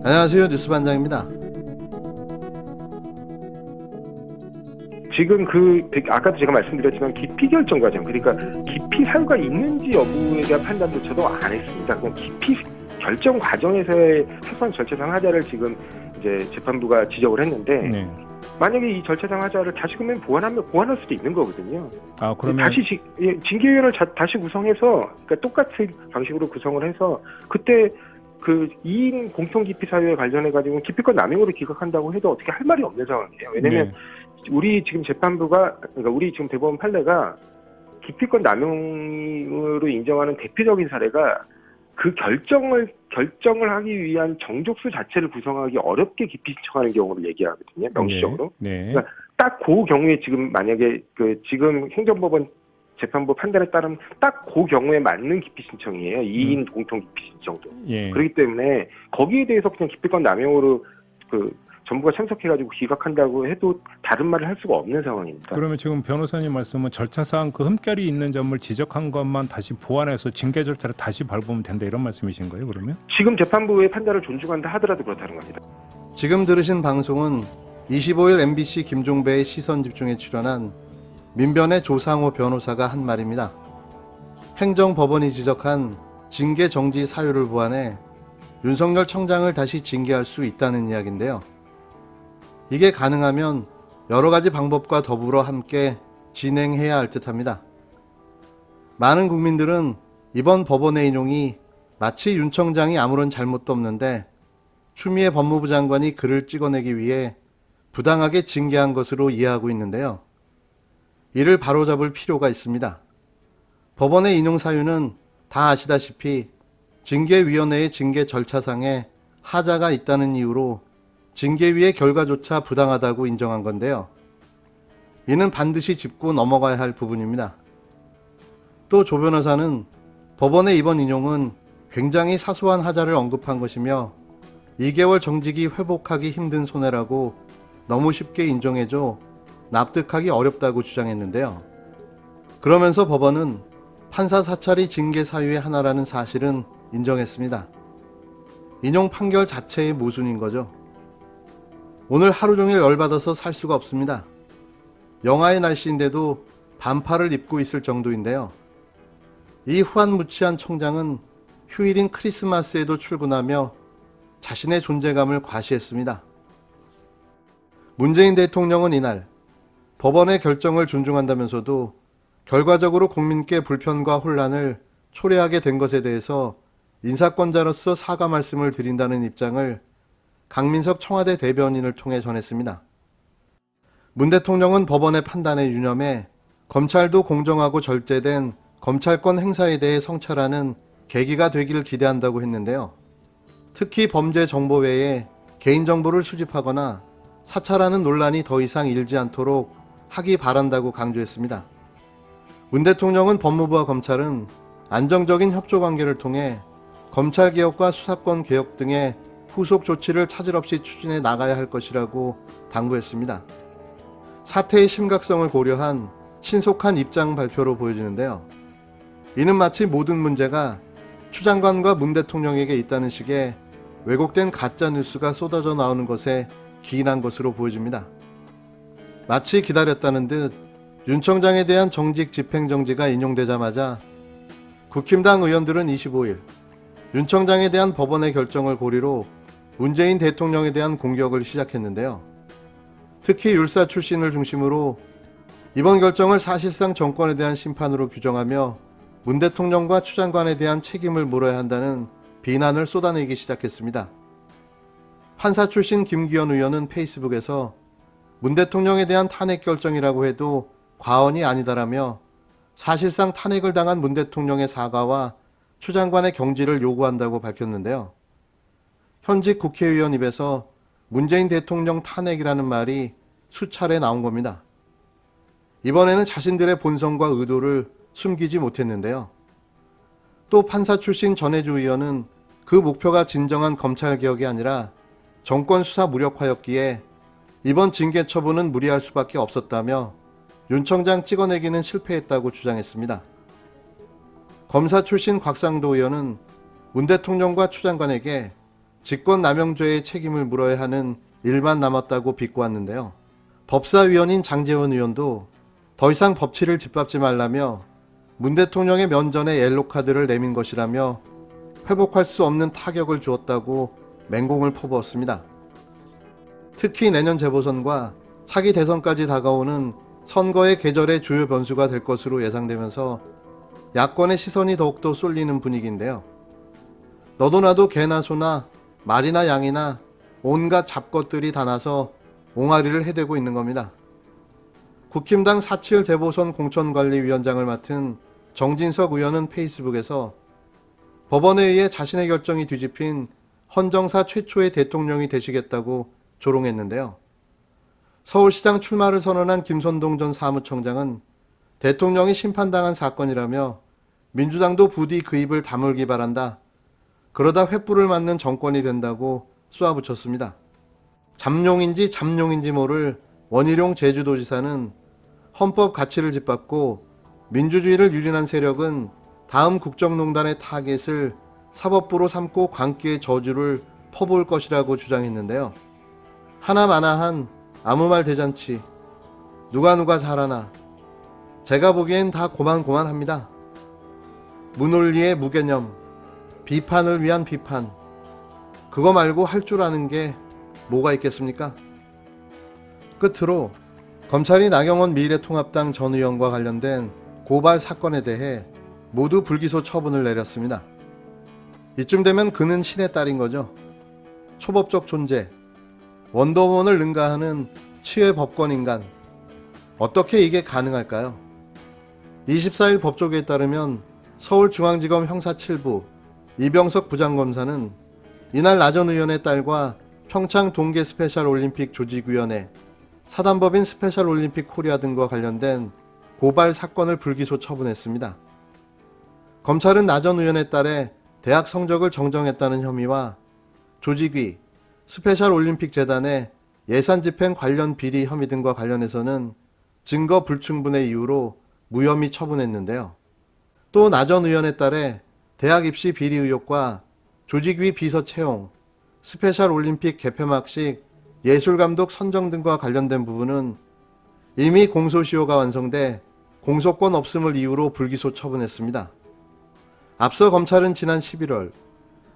안녕하세요. 뉴스반장입니다. 지금 아까도 제가 말씀드렸지만 기피 결정 과정, 그러니까 기피 사유가 있는지 여부에 대한 판단조차도 안 했습니다. 그냥 기피 결정 과정에서의 사소한 절차상 하자를 지금 이제 재판부가 지적을 했는데, 네. 만약에 이 절차상 하자를 다시금 보완하면 보완할 수도 있는 거거든요. 그러면 다시 징계위원회를 다시 구성해서, 그러니까 똑같은 방식으로 구성을 해서 그때 그 2인 공통 기피 사유에 관련해 가지고 기피권 남용으로 기각한다고 해도 어떻게 할 말이 없는 상황이에요. 왜냐면 우리 지금 재판부가, 그러니까 우리 지금 대법원 판례가 기피권 남용으로 인정하는 대표적인 사례가 그 결정을 하기 위한 정족수 자체를 구성하기 어렵게 기피 신청하는 경우를 얘기하거든요. 명시적으로. 네. 그러니까 딱 그 경우에 지금 만약에 지금 행정법원 재판부 판단에 따르면 딱 그 경우에 맞는 기피 신청이에요. 2인 공통 기피 신청도. 예. 그렇기 때문에 거기에 대해서 그냥 기피권 남용으로 정부가 참석해가지고 기각한다고 해도 다른 말을 할 수가 없는 상황입니다. 그러면 지금 변호사님 말씀은 절차상 그 흠결이 있는 점을 지적한 것만 다시 보완해서 징계 절차를 다시 밟으면 된다, 이런 말씀이신 거예요, 그러면? 지금 재판부의 판단을 존중한다 하더라도 그렇다는 겁니다. 지금 들으신 방송은 25일 MBC 김종배의 시선집중에 출연한 민변의 조상호 변호사가 한 말입니다. 행정법원이 지적한 징계 정지 사유를 보완해 윤석열 청장을 다시 징계할 수 있다는 이야기인데요. 이게 가능하면 여러 가지 방법과 더불어 함께 진행해야 할 듯합니다. 많은 국민들은 이번 법원의 인용이 마치 윤 청장이 아무런 잘못도 없는데 추미애 법무부 장관이 그를 찍어내기 위해 부당하게 징계한 것으로 이해하고 있는데요. 이를 바로잡을 필요가 있습니다. 법원의 인용 사유는 다 아시다시피 징계위원회의 징계 절차상에 하자가 있다는 이유로 징계위의 결과조차 부당하다고 인정한 건데요. 이는 반드시 짚고 넘어가야 할 부분입니다. 또 조 변호사는 법원의 이번 인용은 굉장히 사소한 하자를 언급한 것이며 2개월 정직이 회복하기 힘든 손해라고 너무 쉽게 인정해줘 납득하기 어렵다고 주장했는데요. 그러면서 법원은 판사 사찰이 징계 사유의 하나라는 사실은 인정했습니다. 인용 판결 자체의 모순인 거죠. 오늘 하루 종일 열받아서 살 수가 없습니다. 영하의 날씨인데도 반팔을 입고 있을 정도인데요. 이 후한무치한 청장은 휴일인 크리스마스에도 출근하며 자신의 존재감을 과시했습니다. 문재인 대통령은 이날 법원의 결정을 존중한다면서도 결과적으로 국민께 불편과 혼란을 초래하게 된 것에 대해서 인사권자로서 사과 말씀을 드린다는 입장을 강민석 청와대 대변인을 통해 전했습니다. 문 대통령은 법원의 판단에 유념해 검찰도 공정하고 절제된 검찰권 행사에 대해 성찰하는 계기가 되기를 기대한다고 했는데요. 특히 범죄 정보 외에 개인정보를 수집하거나 사찰하는 논란이 더 이상 일지 않도록 하기 바란다고 강조했습니다. 문 대통령은 법무부와 검찰은 안정적인 협조 관계를 통해 검찰개혁과 수사권 개혁 등의 후속 조치를 차질 없이 추진해 나가야 할 것이라고 당부했습니다. 사태의 심각성을 고려한 신속한 입장 발표로 보여지는데요. 이는 마치 모든 문제가 추 장관과 문 대통령에게 있다는 식의 왜곡된 가짜 뉴스가 쏟아져 나오는 것에 기인한 것으로 보여집니다. 마치 기다렸다는 듯 윤 청장에 대한 정직 집행정지가 인용되자마자 국힘당 의원들은 25일 윤 청장에 대한 법원의 결정을 고리로 문재인 대통령에 대한 공격을 시작했는데요. 특히 율사 출신을 중심으로 이번 결정을 사실상 정권에 대한 심판으로 규정하며 문 대통령과 추 장관에 대한 책임을 물어야 한다는 비난을 쏟아내기 시작했습니다. 판사 출신 김기현 의원은 페이스북에서 문 대통령에 대한 탄핵 결정이라고 해도 과언이 아니다라며 사실상 탄핵을 당한 문 대통령의 사과와 추 장관의 경질을 요구한다고 밝혔는데요. 현직 국회의원 입에서 문재인 대통령 탄핵이라는 말이 수차례 나온 겁니다. 이번에는 자신들의 본성과 의도를 숨기지 못했는데요. 또 판사 출신 전해주 의원은 그 목표가 진정한 검찰개혁이 아니라 정권 수사 무력화였기에 이번 징계 처분은 무리할 수밖에 없었다며 윤 청장 찍어내기는 실패했다고 주장했습니다. 검사 출신 곽상도 의원은 문 대통령과 추 장관에게 직권남용죄의 책임을 물어야 하는 일만 남았다고 비꼬았는데요. 법사위원인 장제원 의원도 더 이상 법치를 짓밟지 말라며 문 대통령의 면전에 옐로카드를 내민 것이라며 회복할 수 없는 타격을 주었다고 맹공을 퍼부었습니다. 특히 내년 재보선과 차기 대선까지 다가오는 선거의 계절의 주요 변수가 될 것으로 예상되면서 야권의 시선이 더욱더 쏠리는 분위기인데요. 너도 나도 개나 소나 말이나 양이나 온갖 잡것들이 다 나서 옹알이를 해대고 있는 겁니다. 국힘당 4.7 재보선 공천관리위원장을 맡은 정진석 의원은 페이스북에서 법원에 의해 자신의 결정이 뒤집힌 헌정사 최초의 대통령이 되시겠다고 조롱했는데요. 서울시장 출마를 선언한 김선동 전 사무총장은 대통령이 심판당한 사건이라며 민주당도 부디 그 입을 다물기 바란다. 그러다 횃불을 맞는 정권이 된다고 쏘아붙였습니다. 잠룡인지 잠룡인지 모를 원희룡 제주도지사는 헌법 가치를 짓밟고 민주주의를 유린한 세력은 다음 국정농단의 타겟을 사법부로 삼고 광기의 저주를 퍼부을 것이라고 주장했는데요. 하나마나한 아무 말 대잔치, 누가 잘하나, 제가 보기엔 다 고만고만합니다. 무논리의 무개념, 비판을 위한 비판, 그거 말고 할 줄 아는 게 뭐가 있겠습니까? 끝으로 검찰이 나경원 미래통합당 전 의원과 관련된 고발 사건에 대해 모두 불기소 처분을 내렸습니다. 이쯤 되면 그는 신의 딸인 거죠. 초법적 존재, 원더우먼을 능가하는 치외 법권인간. 어떻게 이게 가능할까요? 24일 법조계에 따르면 서울중앙지검 형사 7부 이병석 부장검사는 이날 나 전 의원의 딸과 평창 동계 스페셜 올림픽 조직위원회, 사단법인 스페셜 올림픽 코리아 등과 관련된 고발 사건을 불기소 처분했습니다. 검찰은 나 전 의원의 딸의 대학 성적을 정정했다는 혐의와 조직위, 스페셜 올림픽 재단의 예산 집행 관련 비리 혐의 등과 관련해서는 증거 불충분의 이유로 무혐의 처분했는데요. 또 나 전 의원의 딸의 대학 입시 비리 의혹과 조직위 비서 채용, 스페셜 올림픽 개폐막식 예술감독 선정 등과 관련된 부분은 이미 공소시효가 완성돼 공소권 없음을 이유로 불기소 처분했습니다. 앞서 검찰은 지난 11월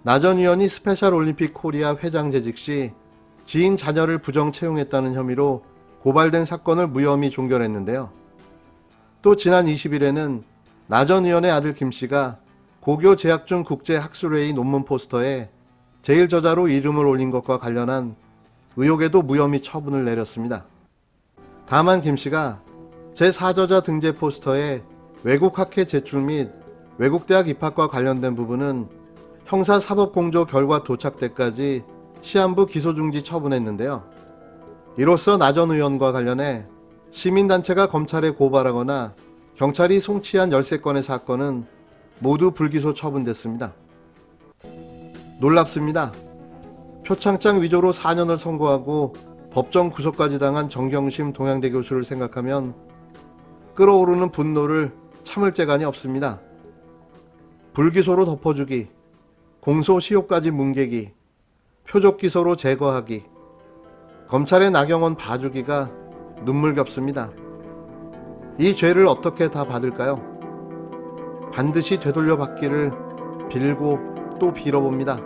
나 전 의원이 스페셜 올림픽 코리아 회장 재직 시 지인 자녀를 부정 채용했다는 혐의로 고발된 사건을 무혐의 종결했는데요. 또 지난 20일에는 나 전 의원의 아들 김 씨가 고교 재학 중 국제학술회의 논문 포스터에 제1저자로 이름을 올린 것과 관련한 의혹에도 무혐의 처분을 내렸습니다. 다만 김 씨가 제4저자 등재 포스터에 외국 학회 제출 및 외국 대학 입학과 관련된 부분은 형사사법공조 결과 도착 때까지 시한부 기소중지 처분했는데요. 이로써 나 전 의원과 관련해 시민단체가 검찰에 고발하거나 경찰이 송치한 13건의 사건은 모두 불기소 처분됐습니다. 놀랍습니다. 표창장 위조로 4년을 선고하고 법정 구속까지 당한 정경심 동양대 교수를 생각하면 끓어오르는 분노를 참을 재간이 없습니다. 불기소로 덮어주기, 공소시효까지 뭉개기, 표적기소로 제거하기, 검찰의 나경원 봐주기가 눈물겹습니다. 이 죄를 어떻게 다 받을까요? 반드시 되돌려 받기를 빌고 또 빌어봅니다.